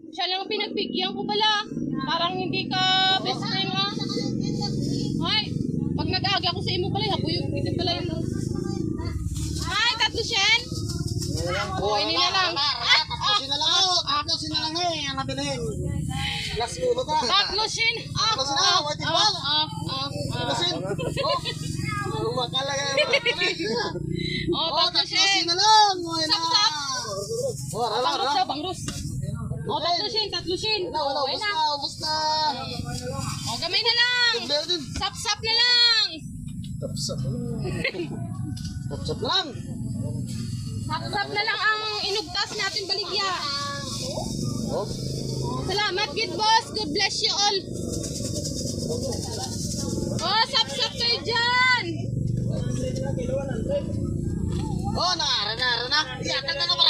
Siya lang ang pinagbigyan ko pala. Parang hindi ka best friend ha. Ay, pag nag-aaga ako sa imo pala, habuyog kita pala yun. Ay, tatlo siyan. Oh, ini na lang. Tatlosin na lang ako. Tatlosin na lang eh. Ang nabilin. Last ulo ka. Tatlo siyan. Tatlosin na. Wait, ba? Tatlosin. Oh, makala ka. Oh, tatlo siyan. Tatlosin na lang. Wala. Sap-sap. Oh, rala, Bangrus rala. na, bangrus. Oh, tatlo siyan, tatlo siyan. Wala, Oh, ubos na. na, ubos na. Oh, gamay na lang. Tiglaw din. Sap-sap na lang. Tapsap. Tapsap lang. Sap-sap na lang ang inugtas natin baligya. Oh. Salamat, good boss. God bless you all. Oh, sap-sap kayo dyan. Oh, na. Yata na naman.